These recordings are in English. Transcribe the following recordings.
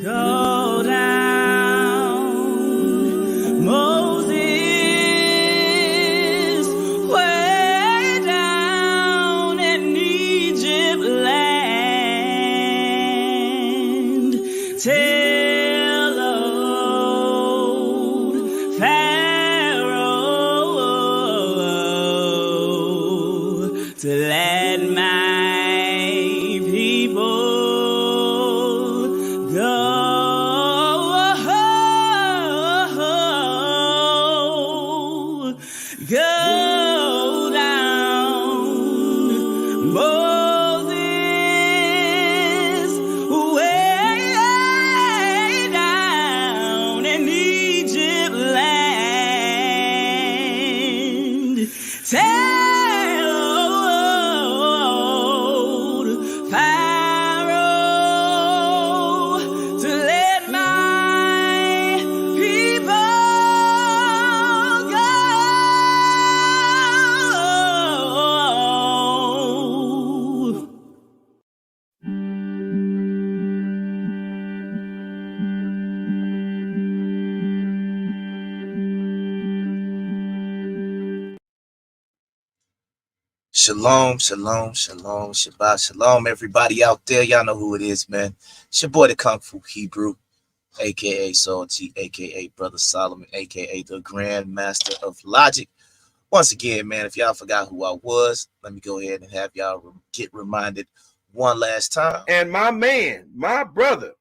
Go down, Moses, way down in Egypt land. Tell old Pharaoh to let my people go. Go down, Moses, way down in Egypt land. Tell old Pharaoh to let my people go. Shalom, shalom, shalom, Shabbat shalom, everybody out there. Y'all know who it is, man. It's your boy, the Kung Fu Hebrew, aka Soul T, aka Brother Solomon, aka the Grand Master of Logic. Once again, man, if y'all forgot who I was, let me go ahead and have y'all get reminded one last time. And my man, my brother,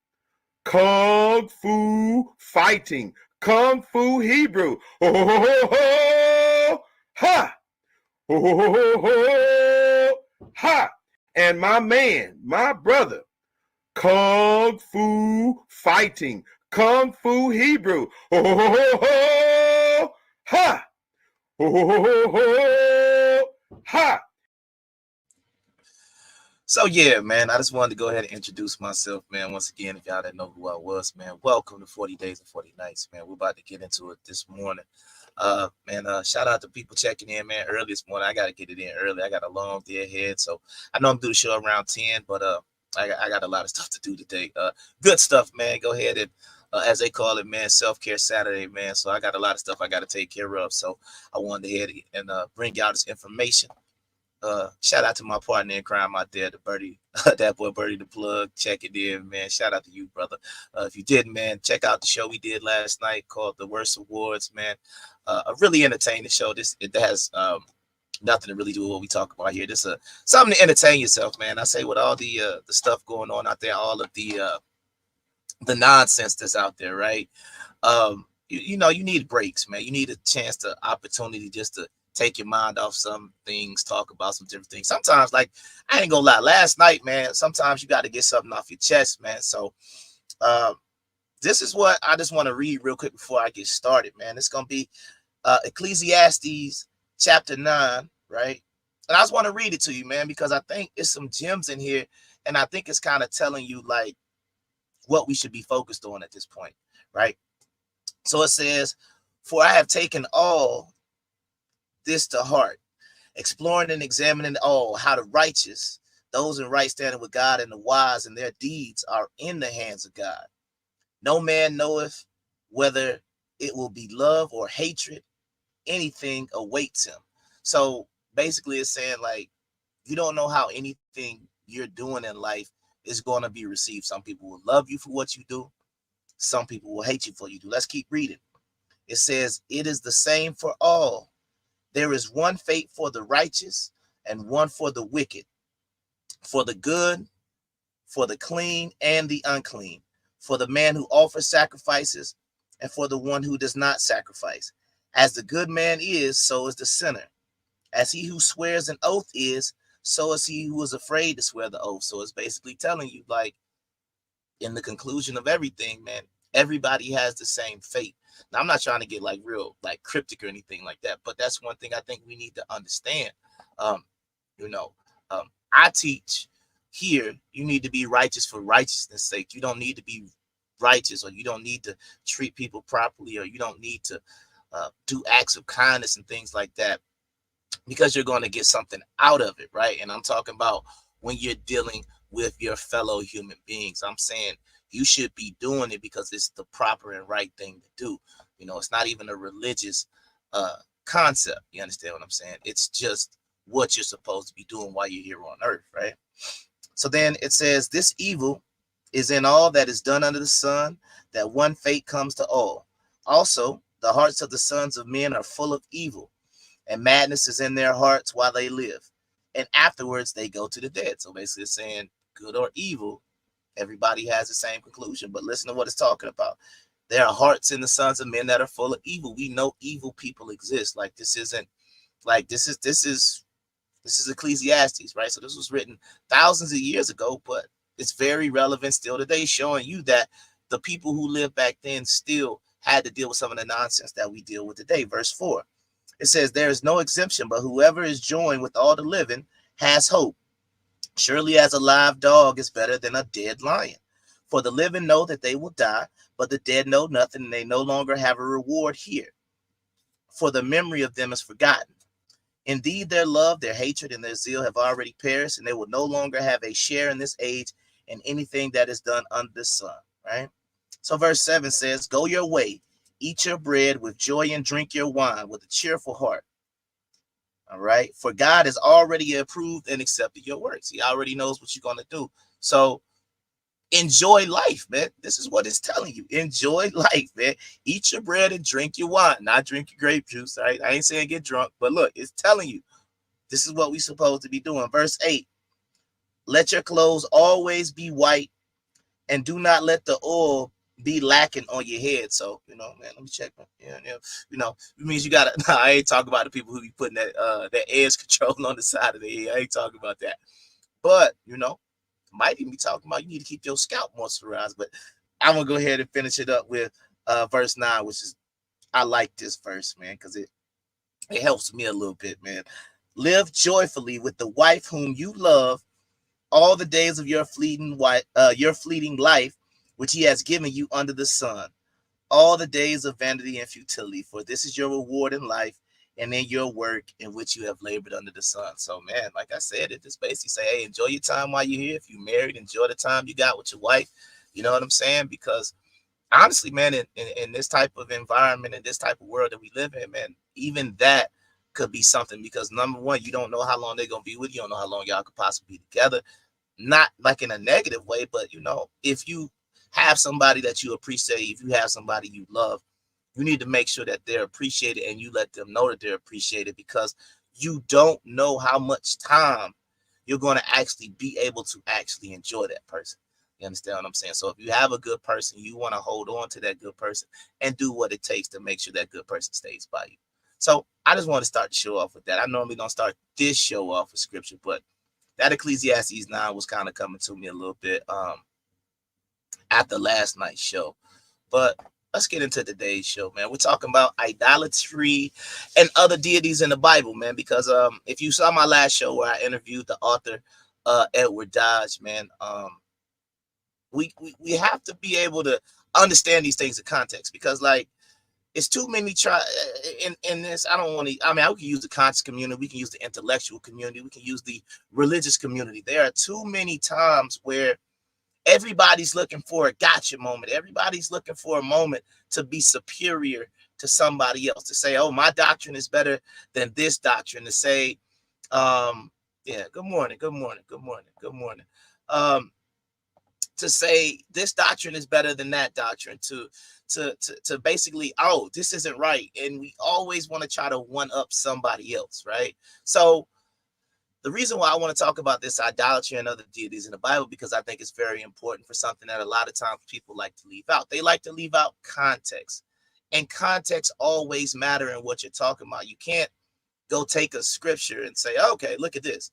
Kung Fu Fighting, Kung Fu Hebrew. Ho, ho, ho, ho, ho. Ha! Ho, ho, ho, ho, ho. Ha! And my man, my brother, Kung Fu Fighting, Kung Fu Hebrew. Ho, ho, ho, ho, ho. Ha! Ho, ho, ho, ho, ho. Ha! So yeah, man, I just wanted to go ahead and introduce myself, man. Once again, if y'all didn't know who I was, man, welcome to 40 Days and 40 Nights, man. We're about to get into it this morning. Shout out to people checking in, man, early this morning. I got to get it in early. I got a long day ahead, so I know I'm doing the show around 10, but I got a lot of stuff to do today. Good stuff, man. Go ahead and as they call it, man, self-care Saturday, man. So I got a lot of stuff I got to take care of. So I wanted to head and bring y'all this information. Shout out to my partner in crime out there, the Birdie, that boy Birdie the Plug. Check it in, man. Shout out to you, brother. If you didn't, man, check out the show we did last night called The Worst Awards, man. A really entertaining show. It has nothing to really do with what we talk about here. Just something to entertain yourself, man. I say with all the stuff going on out there, all of the nonsense that's out there, right? You know, you need breaks, man. You need a chance to opportunity just to take your mind off some things, talk about some different things. Sometimes, like, I ain't gonna lie, last night, man, sometimes you got to get something off your chest, man. So this is what I just want to read real quick before I get started, man. It's gonna be Ecclesiastes chapter 9, right? And I just want to read it to you, man, because I think it's some gems in here, and I think it's kind of telling you like what we should be focused on at this point, right? So it says, "For I have taken all this to heart, exploring and examining all, how the righteous, those in right standing with God, and the wise, and their deeds are in the hands of God. No man knoweth whether it will be love or hatred, anything awaits him." So basically it's saying, like, you don't know how anything you're doing in life is going to be received. Some people will love you for what you do. Some people will hate you for what you do. Let's keep reading. It says, "It is the same for all. There is one fate for the righteous and one for the wicked, for the good, for the clean and the unclean, for the man who offers sacrifices and for the one who does not sacrifice. As the good man is, so is the sinner. As he who swears an oath is, so is he who is afraid to swear the oath." So it's basically telling you, like, in the conclusion of everything, man, Everybody has the same fate. Now, I'm not trying to get like real, like cryptic or anything like that, but that's one thing I think we need to understand. Um, you know, I teach here, you need to be righteous for righteousness' sake. You don't need to be righteous, or you don't need to treat people properly, or you don't need to do acts of kindness and things like that, because you're going to get something out of it, right? And I'm talking about when you're dealing with your fellow human beings. I'm saying you should be doing it because it's the proper and right thing to do. It's not even a religious concept. You understand what I'm saying? It's just what you're supposed to be doing while you're here on earth, right? So then it says, this evil is in all that is done under the sun, that one fate comes to all. Also, the hearts of the sons of men are full of evil, and madness is in their hearts while they live, and afterwards they go to the dead. So basically it's saying good or evil, everybody has the same conclusion. But listen to what it's talking about. There are hearts in the sons of men that are full of evil. We know evil people exist. Like this isn't like this is Ecclesiastes, right? So this was written thousands of years ago, but it's very relevant still today, showing you that the people who lived back then still had to deal with some of the nonsense that we deal with today. Verse 4. It says, there is no exemption, but whoever is joined with all the living has hope. Surely as a live dog is better than a dead lion. For the living know that they will die, but the dead know nothing, and they no longer have a reward here. For the memory of them is forgotten. Indeed, their love, their hatred, and their zeal have already perished, and they will no longer have a share in this age in anything that is done under the sun. Right? So verse 7 says, go your way, eat your bread with joy and drink your wine with a cheerful heart. All right. For God has already approved and accepted your works. He already knows what you're going to do. So enjoy life, man. This is what it's telling you. Enjoy life, man. Eat your bread and drink your wine, not drink your grape juice. Right? I ain't saying get drunk, but look, it's telling you this is what we're supposed to be doing. Verse 8, let your clothes always be white, and do not let the oil be lacking on your head. So, man, let me check. It means you gotta. Nah, I ain't talking about the people who be putting that edge control on the side of the head. I ain't talking about that. But might even be talking about you need to keep your scalp moisturized. But I'm gonna go ahead and finish it up with verse 9, which is, I like this verse, man, because it helps me a little bit, man. Live joyfully with the wife whom you love all the days of your fleeting life, which he has given you under the sun, all the days of vanity and futility, for this is your reward in life and in your work in which you have labored under the sun. So, man, like I said, it just basically say, hey, enjoy your time while you're here. If you're married, enjoy the time you got with your wife. You know what I'm saying? Because honestly, man, in this type of environment, in this type of world that we live in, man, even that could be something, because number one, you don't know how long they're going to be with you. You don't know how long y'all could possibly be together. Not like in a negative way, but if you have somebody that you appreciate, if you have somebody you love, you need to make sure that they're appreciated, and you let them know that they're appreciated, because you don't know how much time you're going to actually be able to actually enjoy that person. You understand what I'm saying? So if you have a good person, you want to hold on to that good person and do what it takes to make sure that good person stays by you. So I just want to start the show off with that. I normally don't start this show off with scripture, but that Ecclesiastes 9 was kind of coming to me a little bit after last night's show. But let's get into today's show, man. We're talking about idolatry and other deities in the Bible, man, because if you saw my last show where I interviewed the author Edward Dodge, man, we have to be able to understand these things in context, because like it's too many in this. I don't want to. I mean, we can use the conscious community, we can use the intellectual community, we can use the religious community. There are too many times where everybody's looking for a gotcha moment. Everybody's looking for a moment to be superior to somebody else, to say, oh, my doctrine is better than this doctrine, to say, good morning. To say this doctrine is better than that doctrine, to basically, oh, this isn't right. And we always want to try to one up somebody else, right? So the reason why I want to talk about this idolatry and other deities in the Bible, because I think it's very important for something that a lot of times people like to leave out. They like to leave out context, and context always matter in what you're talking about. You can't go take a scripture and say, okay, look at this,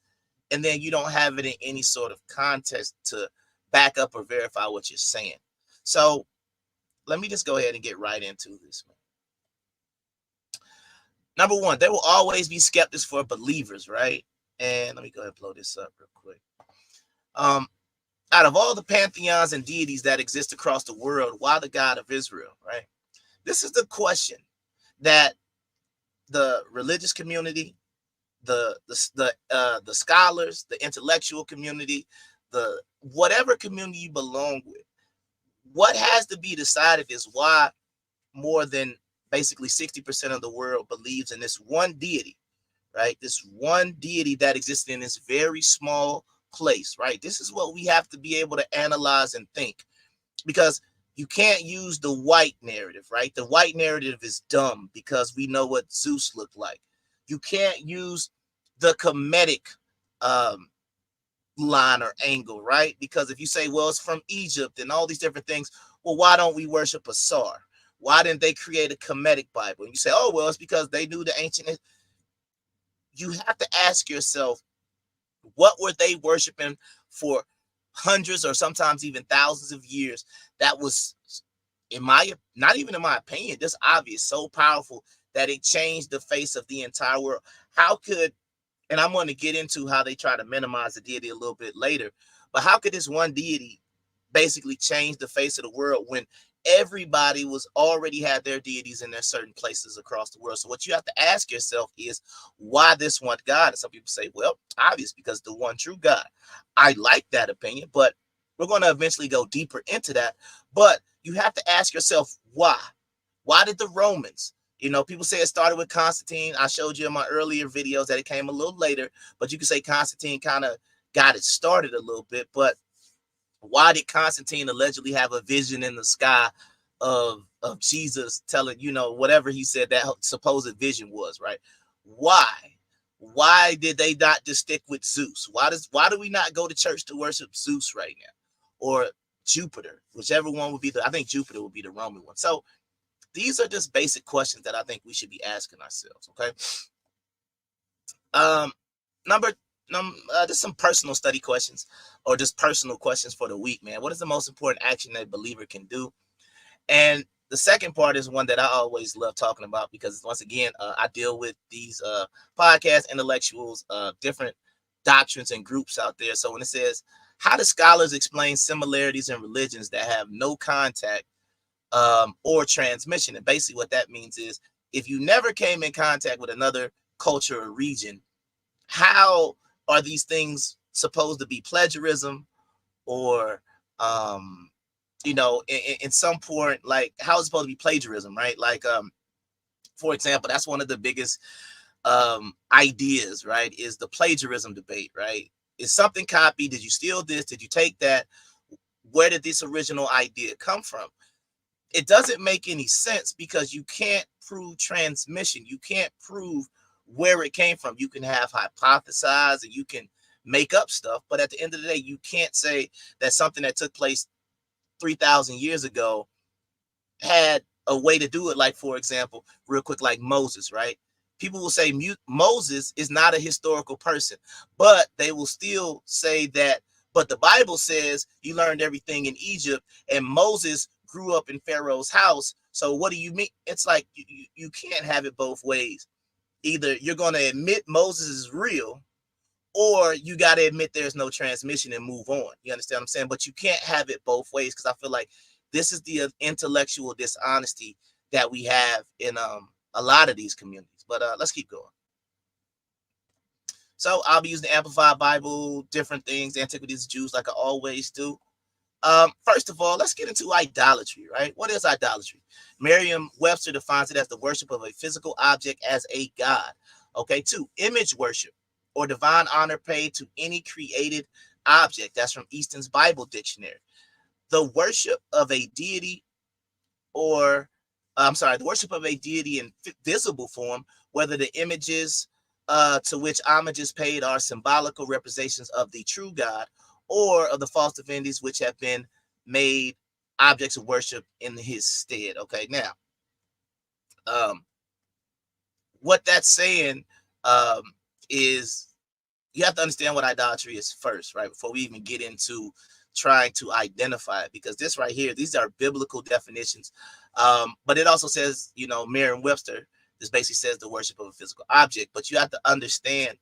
and then you don't have it in any sort of context to back up or verify what you're saying. So let me just go ahead and get right into this, man. Number one, there will always be skeptics for believers, right? And let me go ahead and blow this up real quick. Out of all the pantheons and deities that exist across the world, why the God of Israel, right? This is the question that the religious community, the scholars, the intellectual community, the whatever community you belong with, what has to be decided is why more than basically 60% of the world believes in this one deity, right? This one deity that exists in this very small place, right? This is what we have to be able to analyze and think, because you can't use the white narrative, right? The white narrative is dumb because we know what Zeus looked like. You can't use the Kemetic line or angle, right? Because if you say, well, it's from Egypt and all these different things, well, why don't we worship Asar? Why didn't they create a Kemetic Bible? And you say, oh, well, it's because they knew the ancient. You have to ask yourself, what were they worshiping for hundreds or sometimes even thousands of years? That was, not even in my opinion, just obvious, so powerful that it changed the face of the entire world. How could, and I'm going to get into how they try to minimize the deity a little bit later, but how could this one deity basically change the face of the world when everybody was already had their deities in their certain places across the world? So what you have to ask yourself is, why this one God? And some people say, well, obvious, because the one true God. I like that opinion, but we're going to eventually go deeper into that. But you have to ask yourself, why? Why did the Romans, people say it started with Constantine. I showed you in my earlier videos that it came a little later, but you can say Constantine kind of got it started a little bit. But why did Constantine allegedly have a vision in the sky of Jesus telling, whatever he said that supposed vision was, right? Why did they not just stick with Zeus? Why do we not go to church to worship Zeus right now, or Jupiter, whichever one would be I think Jupiter would be the Roman one. So these are just basic questions that I think we should be asking ourselves. Okay. Just some personal study questions, or just personal questions for the week, man. What is the most important action that a believer can do? And the second part is one that I always love talking about, because once again, I deal with these podcast intellectuals, different doctrines and groups out there. So when it says, how do scholars explain similarities in religions that have no contact or transmission? And basically what that means is, if you never came in contact with another culture or region, how are these things supposed to be plagiarism, or in some point, like, how is it supposed to be plagiarism, right? Like, for example, that's one of the biggest ideas, right, is the plagiarism debate, right? Is something copied? Did you steal this? Did you take that? Where did this original idea come from? It doesn't make any sense, because you can't prove transmission. You can't prove where it came from. You can have hypothesize and you can make up stuff, but at the end of the day, you can't say that something that took place 3,000 years ago had a way to do it. Like, for example, real quick, like Moses, right? People will say Moses is not a historical person, but they will still say that, but the Bible says you learned everything in Egypt and Moses grew up in Pharaoh's house. So what do you mean? It's like, you can't have it both ways. Either you're going to admit Moses is real, or you got to admit there's no transmission and move on. You understand what I'm saying? But you can't have it both ways, because I feel like this is the intellectual dishonesty that we have in a lot of these communities. But let's keep going. So I'll be using the Amplified Bible, different things, Antiquities of Jews, like I always do. First of all, let's get into idolatry, right? What is idolatry? Merriam-Webster defines it as the worship of a physical object as a god. Okay, 2, image worship, or divine honor paid to any created object. That's from Easton's Bible Dictionary. The worship of a deity, the worship of a deity in visible form, whether the images to which homage is paid are symbolical representations of the true God, or of the false divinities which have been made objects of worship in his stead. Okay, now, what that's saying is, you have to understand what idolatry is first, right? Before we even get into trying to identify it, because this right here, these are biblical definitions. But it also says, Merriam-Webster, this basically says the worship of a physical object, but you have to understand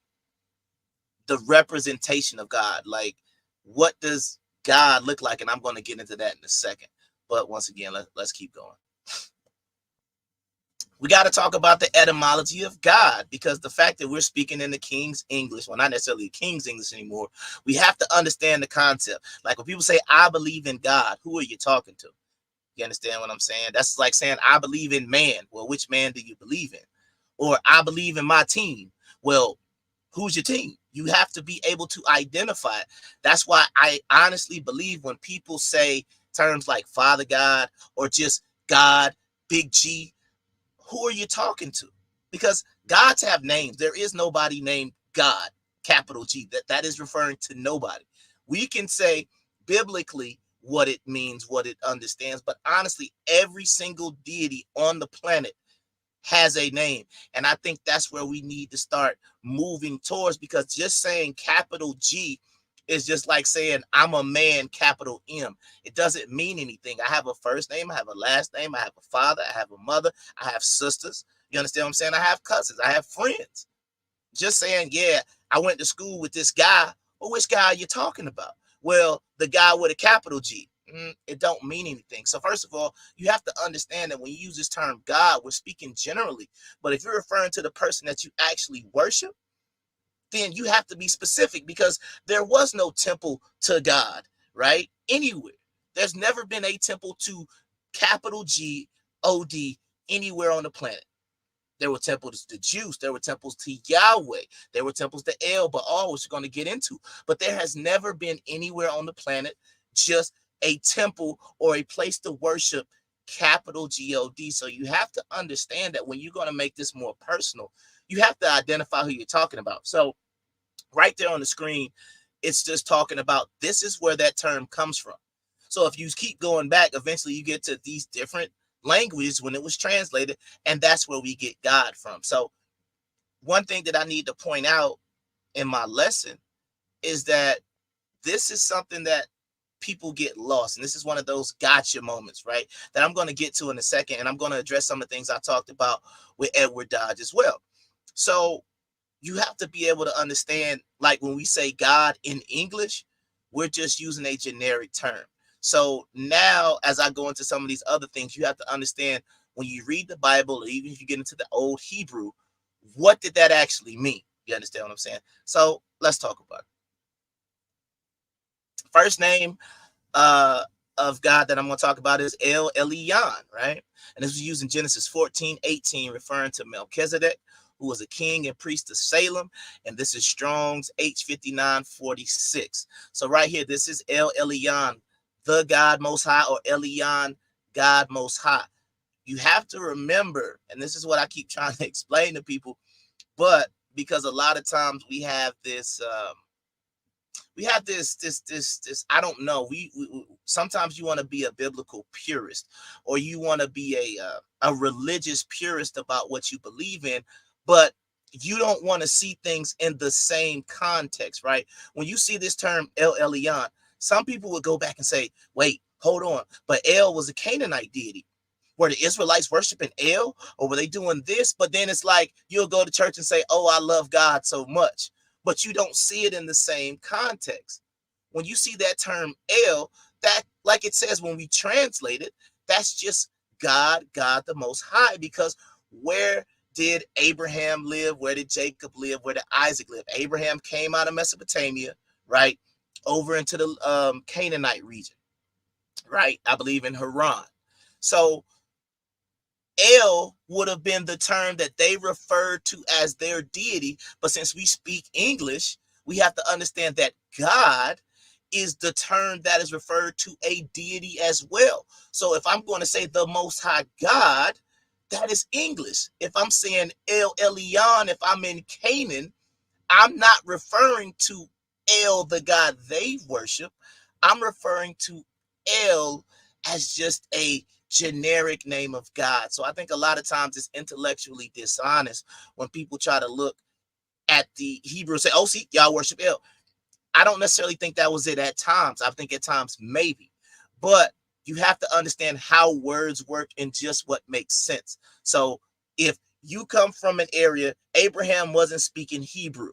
the representation of God. Like, what does God look like? And I'm going to get into that in a second. But once again, let's keep going. We got to talk about the etymology of God, because the fact that we're speaking in the King's English, well, not necessarily King's English anymore, we have to understand the concept. Like when people say, I believe in God, who are you talking to? You understand what I'm saying? That's like saying, I believe in man. Well, which man do you believe in? Or I believe in my team. Well, who's your team? You have to be able to identify it. That's why I honestly believe when people say terms like Father God or just God, big G, who are you talking to? Because gods have names. There is nobody named God, capital G. That is referring to nobody. We can say biblically what it means, what it understands, but honestly, every single deity on the planet has a name. And I think that's where we need to start moving towards, because just saying capital G is just like saying I'm a man, capital M. It doesn't mean anything. I have a first name, I have a last name, I have a father, I have a mother, I have sisters. You understand what I'm saying? I have cousins, I have friends. Just saying, yeah, I went to school with this guy. Well, which guy are you talking about? Well, the guy with a capital G. It don't mean anything. So first of all, you have to understand that when you use this term God, we're speaking generally. But if you're referring to the person that you actually worship, then you have to be specific, because there was no temple to God, right? Anywhere. There's never been a temple to capital G, O-D, anywhere on the planet. There were temples to Zeus. There were temples to Yahweh. There were temples to El, Baal, which we're going to get into. But there has never been anywhere on the planet just a temple or a place to worship, capital G-O-D. So you have to understand that when you're going to make this more personal, you have to identify who you're talking about. So right there on the screen, it's just talking about this is where that term comes from. So if you keep going back, eventually you get to these different languages when it was translated, and that's where we get God from. So one thing that I need to point out in my lesson is that this is something that people get lost, and this is one of those gotcha moments, right, that I'm going to get to in a second, and I'm going to address some of the things I talked about with Edward Dodge as well. So you have to be able to understand, like when we say God in English, we're just using a generic term. So now as I go into some of these other things, you have to understand when you read the Bible, or even if you get into the old Hebrew, what did that actually mean? You understand what I'm saying? So let's talk about it. First name of God that I'm going to talk about is El Elyon, right? And this was used in Genesis 14:18, referring to Melchizedek, who was a king and priest of Salem. And this is Strong's H5946. So right here, this is El Elyon, the God Most High, or Elyon, God Most High. You have to remember, and this is what I keep trying to explain to people, but because a lot of times we have this, I don't know, we sometimes you want to be a biblical purist, or you want to be a religious purist about what you believe in, but you don't want to see things in the same context, right? When you see this term El Elyon, some people would go back and say, wait, hold on, but El was a Canaanite deity. Were the Israelites worshiping El, or were they doing this? But then it's like you'll go to church and say, oh, I love God so much, but you don't see it in the same context. When you see that term El, that, like it says when we translate it, that's just God, God the Most High, because where did Abraham live? Where did Jacob live? Where did Isaac live? Abraham came out of Mesopotamia, right, over into the Canaanite region, right? I believe in Haran. So El would have been the term that they referred to as their deity. But since we speak English, we have to understand that God is the term that is referred to a deity as well. So if I'm going to say the Most High God, that is English. If I'm saying El Elyon, if I'm in Canaan, I'm not referring to El, the God they worship. I'm referring to El as just a generic name of God. So I think a lot of times it's intellectually dishonest when people try to look at the Hebrew and say, oh, see, y'all worship El. I don't necessarily think that was it at times. I think at times maybe, but you have to understand how words work and just what makes sense. So if you come from an area, Abraham wasn't speaking Hebrew,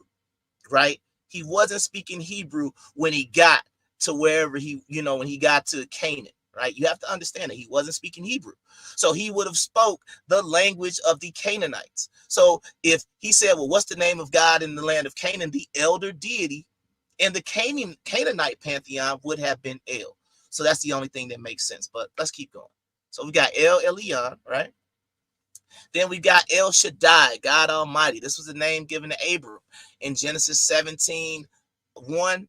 right? He wasn't speaking Hebrew when he got to wherever he, when he got to Canaan, right? You have to understand that he wasn't speaking Hebrew. So he would have spoke the language of the Canaanites. So if he said, well, what's the name of God in the land of Canaan? The elder deity in the Canaanite pantheon would have been El. So that's the only thing that makes sense. But let's keep going. So we got El Elyon, right? Then we got El Shaddai, God Almighty. This was the name given to Abram in Genesis 17:1,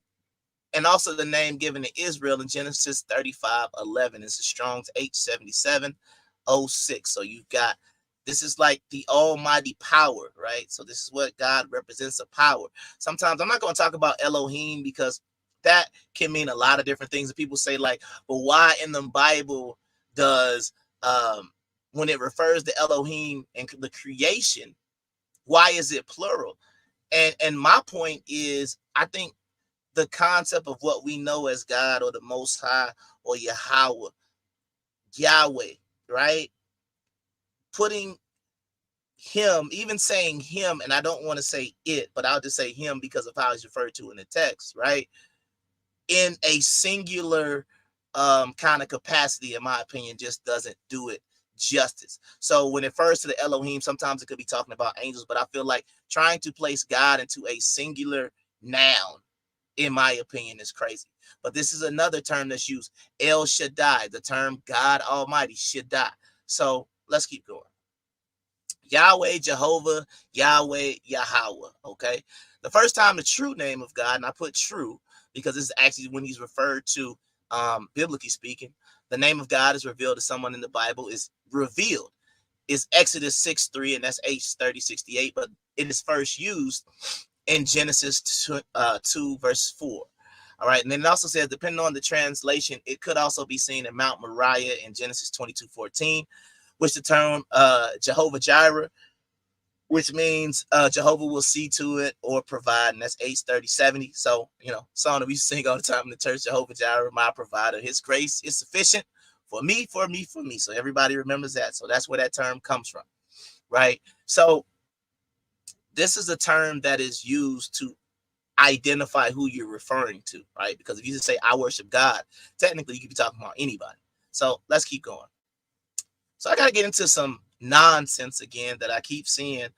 and also the name given to Israel in Genesis 35:11. It's a Strong's H7706. So you've got, this is like the almighty power, right? So this is what God represents, a power. Sometimes I'm not going to talk about Elohim because that can mean a lot of different things. And people say like, but why in the Bible does, when it refers to Elohim and the creation, why is it plural? And my point is, I think the concept of what we know as God or the Most High or Yahweh, right? Putting him, even saying him, and I don't want to say it, but I'll just say him because of how it's referred to in the text, right? In a singular kind of capacity, in my opinion, just doesn't do it justice. So when it refers to the Elohim, sometimes it could be talking about angels, but I feel like trying to place God into a singular noun, in my opinion, is crazy. But this is another term that's used, El Shaddai, the term God Almighty, Shaddai. So let's keep going. Yahweh, Jehovah, Yahweh, Yahweh. Okay. The first time the true name of God, and I put true because this is actually when he's referred to, biblically speaking, the name of God is revealed to someone in the Bible, is revealed, is Exodus 6:3, and that's H3068, but it is first used in Genesis 2 verse 4. All right. And then it also says, depending on the translation, it could also be seen in Mount Moriah in Genesis 22:14, which the term Jehovah Jireh, which means Jehovah will see to it or provide, and that's H3070. So, song that we sing all the time in the church, Jehovah Jireh, my provider, his grace is sufficient for me, for me, for me. So everybody remembers that. So that's where that term comes from, right? So this is a term that is used to identify who you're referring to, right? Because if you just say, I worship God, technically you could be talking about anybody. So let's keep going. So I got to get into some nonsense again that I keep seeing.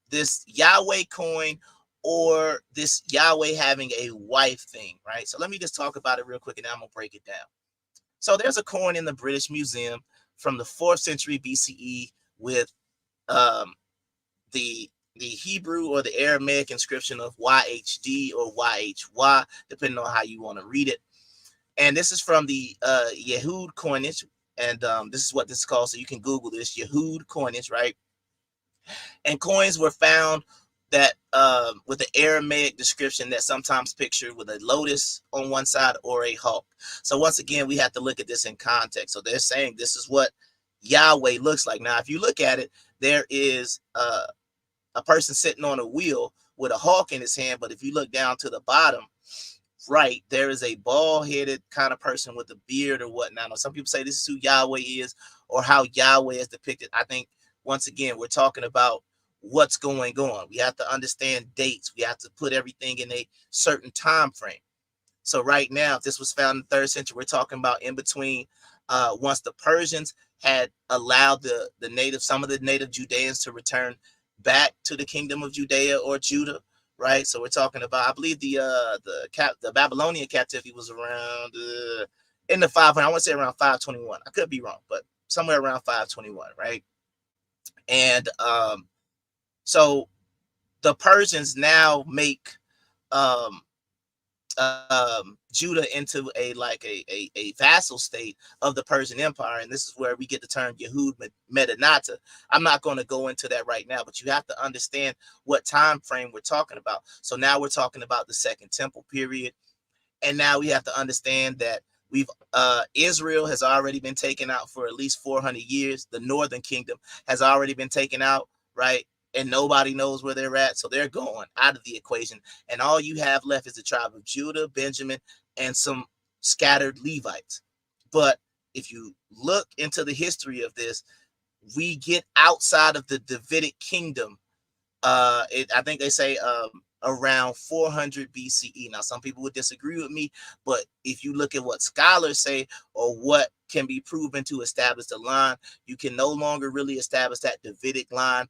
This Yahweh coin or this Yahweh having a wife thing, right? So let me just talk about it real quick and then I'm going to break it down. So there's a coin in the British Museum from the 4th century BCE with the Hebrew or the Aramaic inscription of YHD or YHY, depending on how you want to read it. And this is from the Yehud coinage. And this is what this is called. So you can Google this, Yehud coinage, right? And coins were found that with the Aramaic description that sometimes pictured with a lotus on one side or a hawk. So once again, we have to look at this in context. So they're saying this is what Yahweh looks like. Now, if you look at it, there is a person sitting on a wheel with a hawk in his hand. But if you look down to the bottom, right, there is a bald-headed kind of person with a beard or whatnot. Or some people say this is who Yahweh is or how Yahweh is depicted. I think, once again, we're talking about what's going on. We have to understand dates. We have to put everything in a certain time frame. So right now, if this was found in the 3rd century, we're talking about in between once the Persians had allowed some of the native Judeans to return back to the kingdom of Judea or Judah. Right, so we're talking about, I believe the Babylonian captivity was around in the 500. I want to say around 521. I could be wrong, but somewhere around 521, right? And so the Persians now make Judah into a vassal state of the Persian Empire, and this is where we get the term Yehud Medinata. I'm not going to go into that right now, but you have to understand what time frame we're talking about. So now we're talking about the Second Temple period, and now we have to understand that Israel has already been taken out for at least 400 years. The Northern Kingdom has already been taken out, right? and nobody knows where they're at. So they're going out of the equation. And all you have left is the tribe of Judah, Benjamin, and some scattered Levites. But if you look into the history of this, we get outside of the Davidic kingdom. I think they say around 400 BCE. Now, some people would disagree with me, but if you look at what scholars say or what can be proven to establish the line, you can no longer really establish that Davidic line.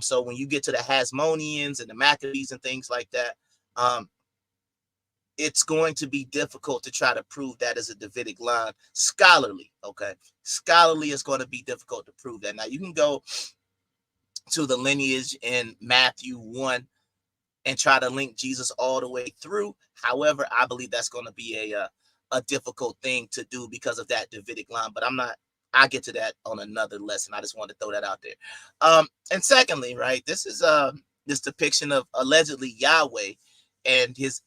So when you get to the Hasmoneans and the Maccabees and things like that, it's going to be difficult to try to prove that as a Davidic line. Scholarly, okay? Scholarly is going to be difficult to prove that. Now, you can go to the lineage in Matthew 1 and try to link Jesus all the way through. However, I believe that's going to be a difficult thing to do because of that Davidic line. But I'll get to that on another lesson. I just wanted to throw that out there. And secondly, right, this is this depiction of allegedly Yahweh and his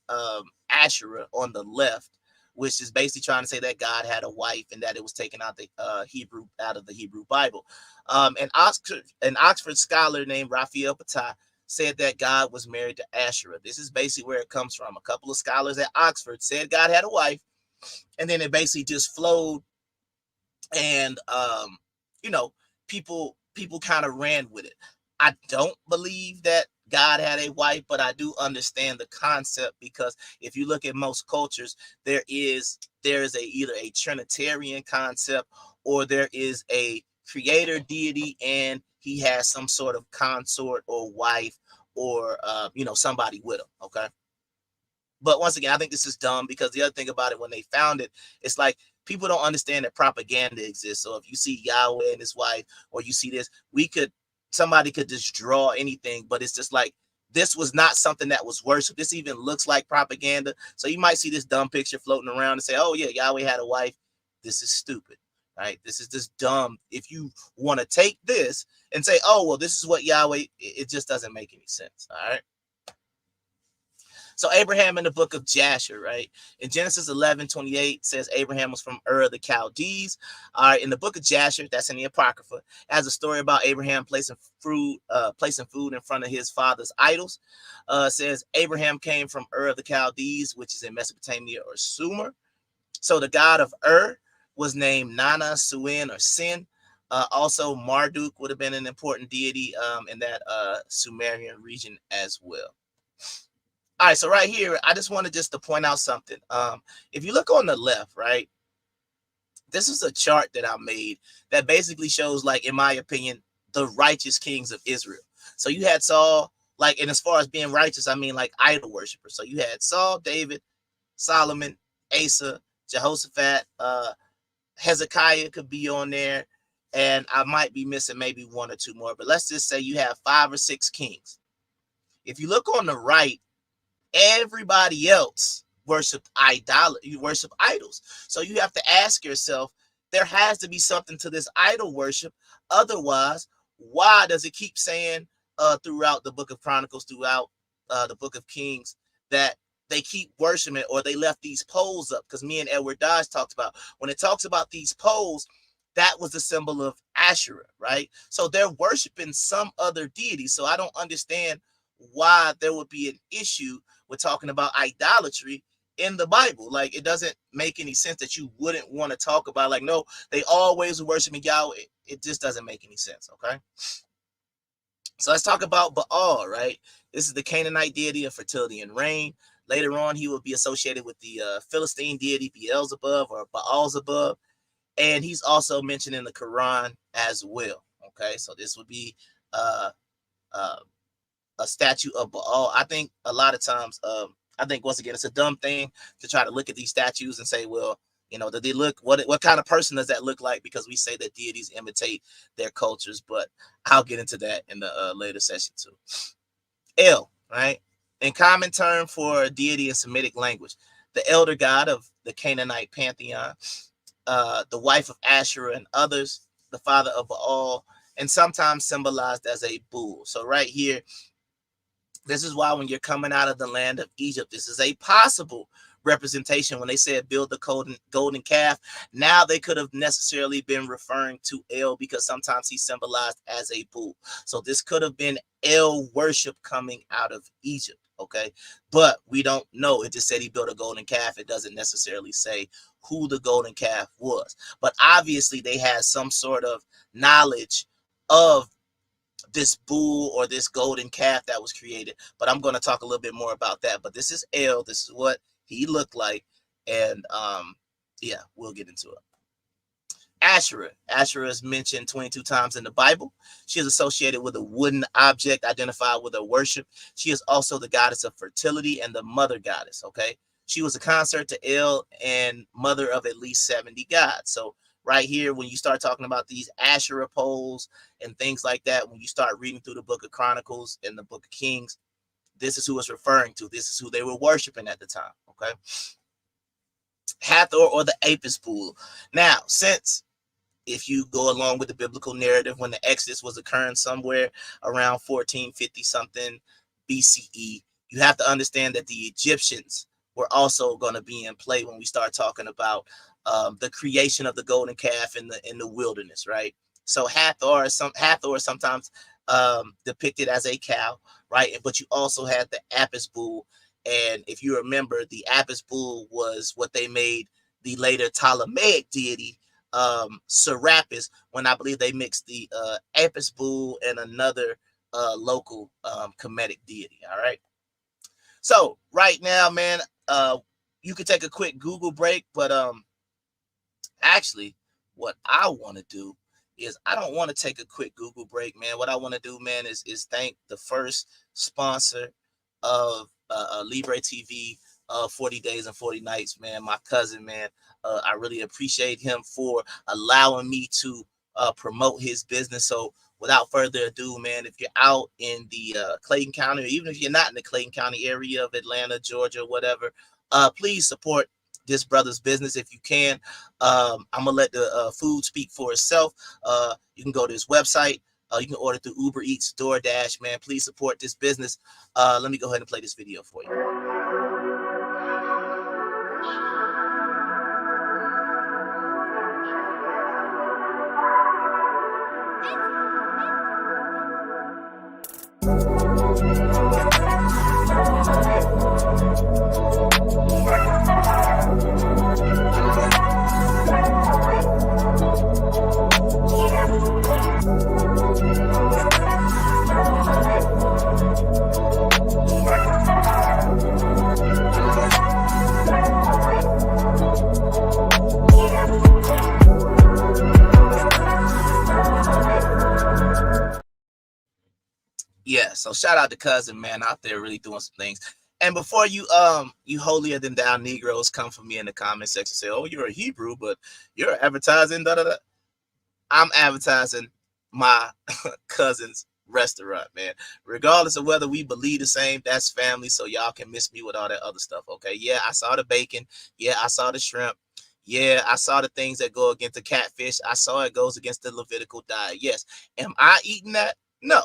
Asherah on the left, which is basically trying to say that God had a wife and that it was taken out out of the Hebrew Bible. An Oxford scholar named Raphael Patai said that God was married to Asherah. This is basically where it comes from. A couple of scholars at Oxford said God had a wife, and then it basically just flowed, and people kind of ran with it. I don't believe that God had a wife, but I do understand the concept, because if you look at most cultures, there is either a Trinitarian concept or there is a creator deity and he has some sort of consort or wife or somebody with him. Okay. But once again, I think this is dumb, because the other thing about it, when they found it, it's like people don't understand that propaganda exists. So if you see Yahweh and his wife, or you see this, somebody could just draw anything, but it's just like, this was not something that was worship. This even looks like propaganda. So you might see this dumb picture floating around and say, oh yeah, Yahweh had a wife. This is stupid, right? This is just dumb. If you want to take this and say, oh, well, this is what Yahweh, it just doesn't make any sense. All right. So Abraham in the book of Jasher, right? In Genesis 11:28 says Abraham was from Ur of the Chaldees. All right, in the book of Jasher, that's in the Apocrypha, has a story about Abraham placing food in front of his father's idols. Says Abraham came from Ur of the Chaldees, which is in Mesopotamia or Sumer. So the god of Ur was named Nana, Suin, or Sin. Also, Marduk would have been an important deity in that Sumerian region as well. All right, so right here, I just wanted to point out something. If you look on the left, right, this is a chart that I made that basically shows, like, in my opinion, the righteous kings of Israel. So you had Saul, like, and as far as being righteous, I mean like idol worshipers. So you had Saul, David, Solomon, Asa, Jehoshaphat, Hezekiah could be on there, and I might be missing maybe one or two more, but let's just say you have 5 or 6 kings. If you look on the right, everybody else worship idols. So you have to ask yourself, there has to be something to this idol worship. Otherwise, why does it keep saying throughout the book of Chronicles, throughout the book of Kings, that they keep worshiping it, or they left these poles up? Because me and Edward Dodge talked about, when it talks about these poles, that was the symbol of Asherah, right? So they're worshiping some other deity. So I don't understand why there would be an issue with talking about idolatry in the Bible. Like, it doesn't make any sense that you wouldn't want to talk about, like, no, they always were worshiping Yahweh. It just doesn't make any sense. Okay. So let's talk about Baal, right? This is the Canaanite deity of fertility and rain. Later on, he will be associated with the Philistine deity Beelzebub or Baalzebub. And he's also mentioned in the Quran as well. Okay. So this would be a statue of Baal. I think a lot of times, I think once again, it's a dumb thing to try to look at these statues and say, well, do they look, what kind of person does that look like? Because we say that deities imitate their cultures, but I'll get into that in the later session too. El, right? In common term for a deity in Semitic language, the elder god of the Canaanite pantheon, the wife of Asherah and others, the father of Baal, and sometimes symbolized as a bull. So right here, this is why when you're coming out of the land of Egypt, this is a possible representation. When they said build the golden calf, now they could have necessarily been referring to El, because sometimes he symbolized as a bull. So this could have been El worship coming out of Egypt. Okay, but we don't know. It just said he built a golden calf. It doesn't necessarily say who the golden calf was, but obviously they had some sort of knowledge of this bull or this golden calf that was created. But I'm going to talk a little bit more about that. But this is El. This is what he looked like, and yeah, we'll get into it. Asherah. Asherah is mentioned 22 times in the Bible. She is associated with a wooden object identified with her worship. She is also the goddess of fertility and the mother goddess. Okay, she was a consort to El and mother of at least 70 gods. So right here, when you start talking about these Asherah poles and things like that, when you start reading through the book of Chronicles and the book of Kings, this is who it's referring to. This is who they were worshiping at the time. Okay, Hathor, or the Apis bull. Now, since if you go along with the biblical narrative, when the Exodus was occurring somewhere around 1450 something BCE, you have to understand that the Egyptians were also going to be in play when we start talking about the creation of the golden calf in the wilderness, right? So Hathor is sometimes depicted as a cow, right? But you also had the Apis bull, and if you remember, the Apis bull was what they made the later Ptolemaic deity Serapis, when I believe they mixed the Apis bull and another local Kemetic deity. All right. So right now, man, you could take a quick Google break, but actually, what I want to do is I don't want to take a quick Google break, man. What I want to do, man, is thank the first sponsor of Libre TV, 40 Days and 40 Nights, man. My cousin, man. I really appreciate him for allowing me to promote his business. So without further ado, man, if you're out in the Clayton County, or even if you're not in the Clayton County area of Atlanta, Georgia, whatever, please support this brother's business if you can. I'm gonna let the food speak for itself. You can go to his website. You can order through Uber Eats, DoorDash, man. Please support this business. Let me go ahead and play this video for you. Yeah, so shout out to cousin, man, out there really doing some things. And before you holier than thou Negroes come for me in the comment section, say, oh, you're a Hebrew, but you're advertising da-da-da. I'm advertising my cousin's restaurant, man. Regardless of whether we believe the same, that's family, so y'all can miss me with all that other stuff, okay? Yeah, I saw the bacon. Yeah, I saw the shrimp. Yeah, I saw the things that go against the catfish. I saw it goes against the Levitical diet. Yes. Am I eating that? No.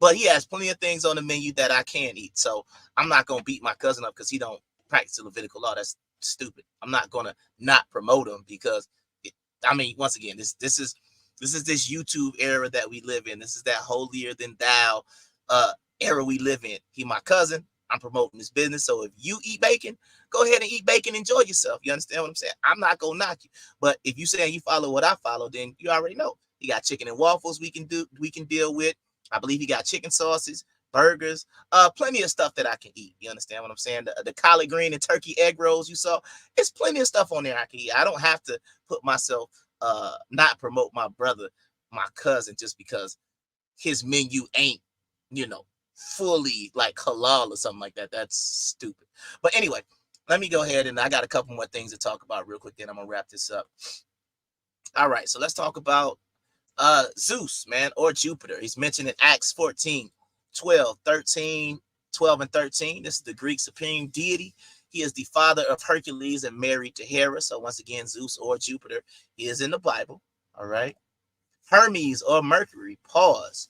But he has plenty of things on the menu that I can eat. So I'm not going to beat my cousin up because he don't practice the Levitical law. That's stupid. I'm not going to not promote him because, once again, this is this YouTube era that we live in. This is that holier than thou era we live in. He my cousin. I'm promoting this business. So if you eat bacon, go ahead and eat bacon. Enjoy yourself. You understand what I'm saying? I'm not going to knock you. But if you say you follow what I follow, then you already know. You got chicken and waffles we can deal with. I believe he got chicken sauces, burgers, plenty of stuff that I can eat. You understand what I'm saying? The collard green and turkey egg rolls you saw, it's plenty of stuff on there I can eat. I don't have to put myself, not promote my brother, my cousin, just because his menu ain't, fully like halal or something like that. That's stupid. But anyway, let me go ahead, and I got a couple more things to talk about real quick, then I'm going to wrap this up. All right, so let's talk about Zeus, man, or Jupiter. He's mentioned in Acts 14, 12, 13, 12, and 13. This is the Greek supreme deity. He is the father of Hercules and married to Hera. So once again, Zeus or Jupiter is in the Bible. All right. Hermes or Mercury, pause.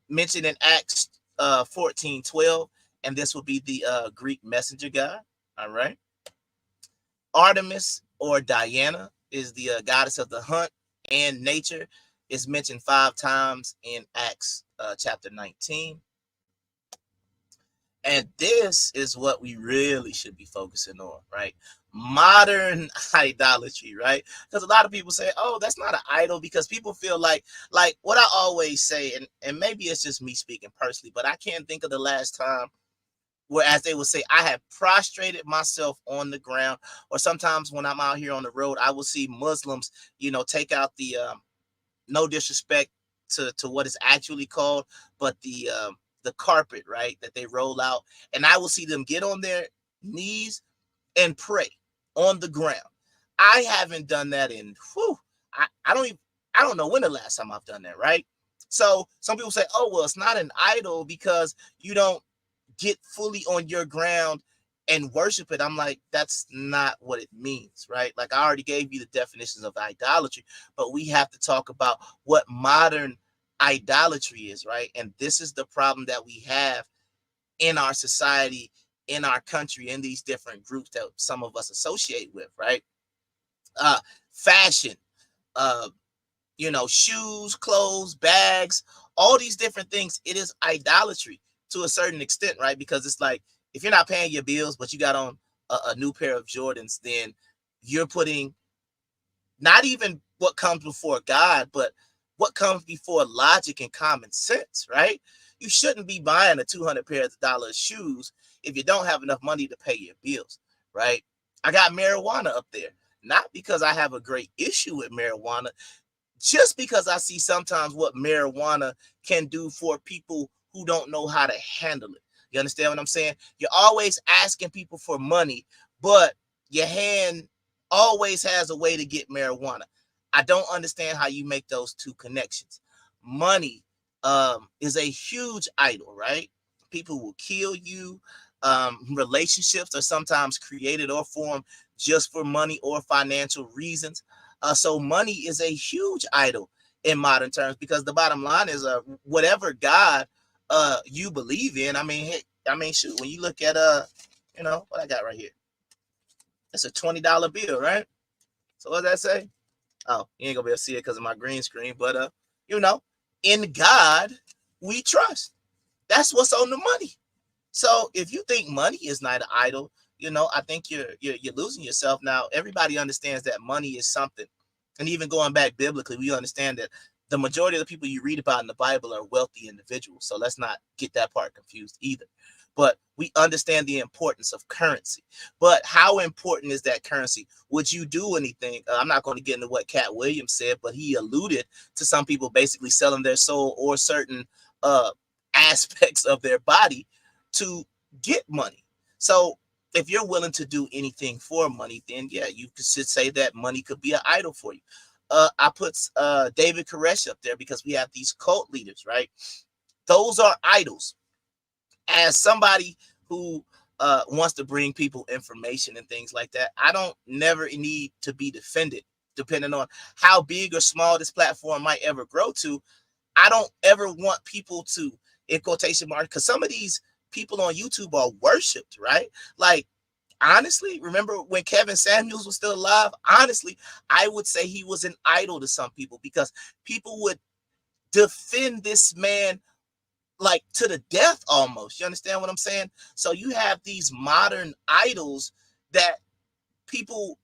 Mentioned in Acts 14, 12. And this will be the Greek messenger god. All right. Artemis or Diana is the goddess of the hunt and nature. Is mentioned 5 times in Acts chapter 19. And this is what we really should be focusing on, right? Modern idolatry, right? Because a lot of people say, oh, that's not an idol, because people feel like what I always say, and maybe it's just me speaking personally, but I can't think of the last time where, as they would say, I have prostrated myself on the ground. Or sometimes when I'm out here on the road, I will see Muslims, take out the, no disrespect to what is actually called, but the carpet, right, that they roll out, and I will see them get on their knees and pray on the ground. I haven't done that in I don't know when the last time I've done that, right? So some people say, oh, well, it's not an idol because you don't get fully on your ground and worship it. I'm like, that's not what it means, right? Like, I already gave you the definitions of idolatry, but we have to talk about what modern idolatry is, right? And this is the problem that we have in our society, in our country, in these different groups that some of us associate with, right? Fashion, shoes, clothes, bags, all these different things. It is idolatry to a certain extent, right? Because it's like, if you're not paying your bills, but you got on a new pair of Jordans, then you're putting not even what comes before God, but what comes before logic and common sense, right? You shouldn't be buying a $200 shoes if you don't have enough money to pay your bills, right? I got marijuana up there, not because I have a great issue with marijuana, just because I see sometimes what marijuana can do for people who don't know how to handle it. You understand what I'm saying? You're always asking people for money, but your hand always has a way to get marijuana. I don't understand how you make those two connections. Money is a huge idol, right? People will kill you. Relationships are sometimes created or formed just for money or financial reasons. So money is a huge idol in modern terms, because the bottom line is whatever God you believe in. I mean, shoot, when you look at what I got right here, it's a $20 bill, right? So what does that say? Oh, you ain't gonna be able to see it because of my green screen, but in God we trust. That's what's on the money. So if you think money is not an idol, I think you're losing yourself. Now, everybody understands that money is something, and even going back biblically, we understand that the majority of the people you read about in the Bible are wealthy individuals. So let's not get that part confused either. But we understand the importance of currency. But how important is that currency? Would you do anything? I'm not going to get into what Cat Williams said, but he alluded to some people basically selling their soul or certain aspects of their body to get money. So if you're willing to do anything for money, then yeah, you should say that money could be an idol for you. I put David Koresh up there because we have these cult leaders, right? Those are idols. As somebody who wants to bring people information and things like that, I don't never need to be defended, depending on how big or small this platform might ever grow to. I don't ever want people to, in quotation marks, because some of these people on YouTube are worshipped, right? Like, honestly, remember when Kevin Samuels was still alive? Honestly, I would say he was an idol to some people, because people would defend this man like to the death almost. You understand what I'm saying? So you have these modern idols that people,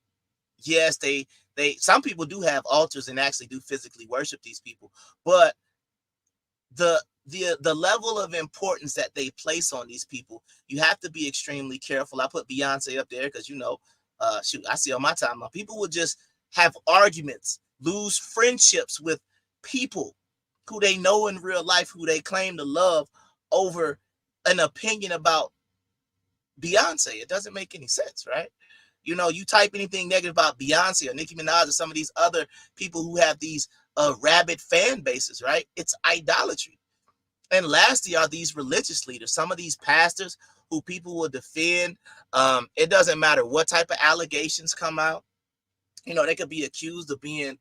yes, they some people do have altars and actually do physically worship these people, but the level of importance that they place on these people, you have to be extremely careful. I put Beyonce up there because shoot, I see on my timeline people would just have arguments, lose friendships with people who they know in real life, who they claim to love, over an opinion about Beyonce. It doesn't make any sense, right? You type anything negative about Beyonce or Nicki Minaj or some of these other people who have these rabid fan bases, right? It's idolatry. And lastly are these religious leaders, some of these pastors who people will defend. It doesn't matter what type of allegations come out. They could be accused of being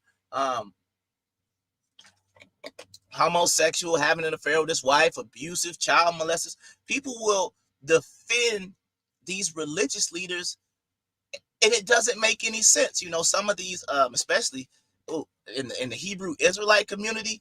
homosexual, having an affair with his wife, abusive, child molesters. People will defend these religious leaders And it doesn't make any sense. You know, some of these, especially in the Hebrew Israelite community,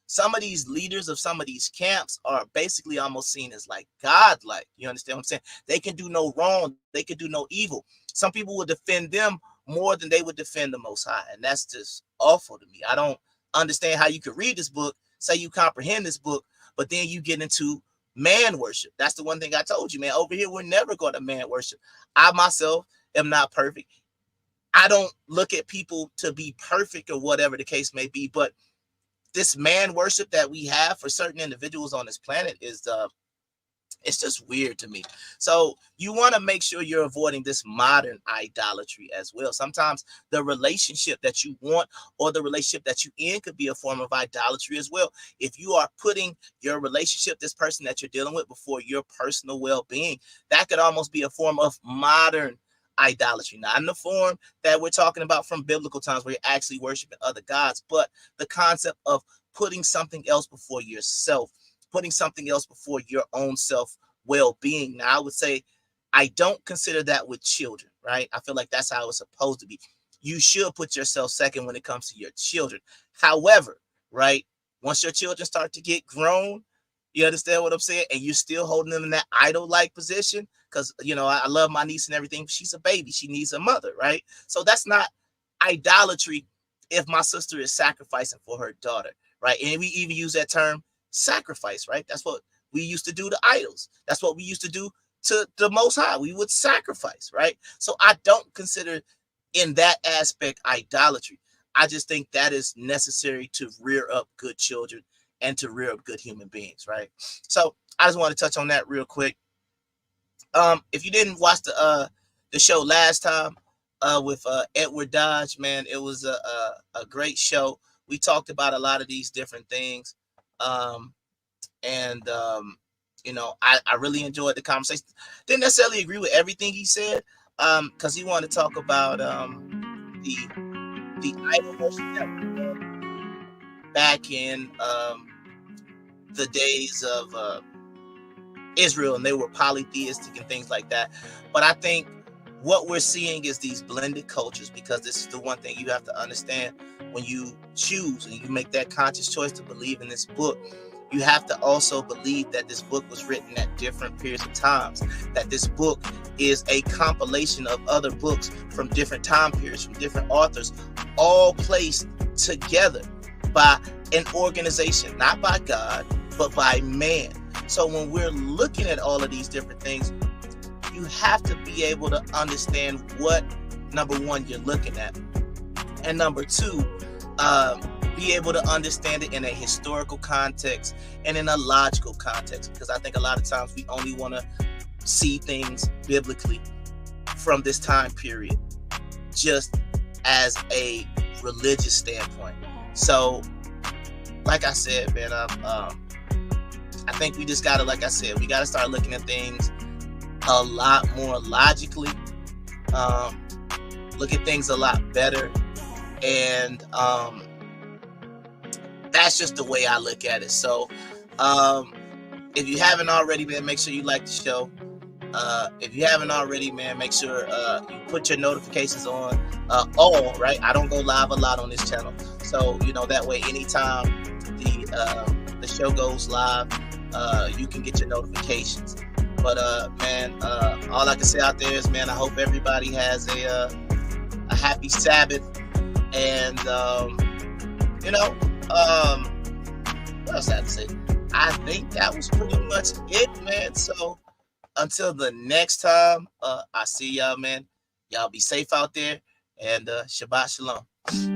some of these leaders of some of these camps are basically almost seen as like godlike. You understand what I'm saying? They can do no wrong. They can do no evil. Some people would defend them more than they would defend the Most High. And that's just awful to me. I don't understand how you could read this book, say you comprehend this book, but then you get into man worship. That's the one thing I told you, man. Over here, we're never going to man worship. I myself am not perfect. I don't look at people to be perfect or whatever the case may be, but this man worship that we have for certain individuals on this planet is it's just weird to me. So you want to make sure you're avoiding this modern idolatry as well. Sometimes the relationship that you want or the relationship that you in could be a form of idolatry as well. If you are putting your relationship, this person that you're dealing with, before your personal well-being, that could almost be a form of modern idolatry. Not in the form that we're talking about from biblical times where you're actually worshiping other gods, but the concept of putting something else before yourself, putting something else before your own self well-being. Now, I would say I don't consider that with children, right? I feel like that's how it's supposed to be. You should put yourself second when it comes to your children. However, right, once your children start to get grown, you understand what I'm saying? And you're still holding them in that idol-like position, because, you know, I love my niece and everything. She's a baby. She needs a mother, right? So that's not idolatry if my sister is sacrificing for her daughter, right? And we even use that term sacrifice, right? That's what we used to do to idols. That's what we used to do to the Most High. We would sacrifice, right? So I don't consider in that aspect idolatry. I just think that is necessary to rear up good children and to rear up good human beings, right? So I just want to touch on that real quick. If you didn't watch the show last time with Edward Dodge, man, it was a great show. We talked about a lot of these different things. You know, I really enjoyed the conversation. Didn't necessarily agree with everything he said, because he wanted to talk about the idol worship that we had back in the days of Israel, and they were polytheistic and things like that. But I think what we're seeing is these blended cultures, because this is the one thing you have to understand when you choose and you make that conscious choice to believe in this book. You have to also believe that this book was written at different periods of times, that this book is a compilation of other books from different time periods, from different authors, all placed together by an organization, not by God, but by man. So when we're looking at all of these different things, you have to be able to understand what, number one, you're looking at, and number two, be able to understand it in a historical context and in a logical context, because I think a lot of times we only want to see things biblically from this time period, just as a religious standpoint. So, like I said, man, I think we just gotta, like I said, we gotta start looking at things a lot more logically, look at things a lot better, and that's just the way I look at it. So if you haven't already, man, make sure you like the show. If you haven't already, man, make sure you put your notifications on all, right? I don't go live a lot on this channel, so you know, that way anytime the show goes live, you can get your notifications. But man, all I can say out there is, man, I hope everybody has a happy Sabbath, and you know, what else I have to say? I think that was pretty much it, man. So until the next time, I see y'all, man. Y'all be safe out there, and Shabbat Shalom.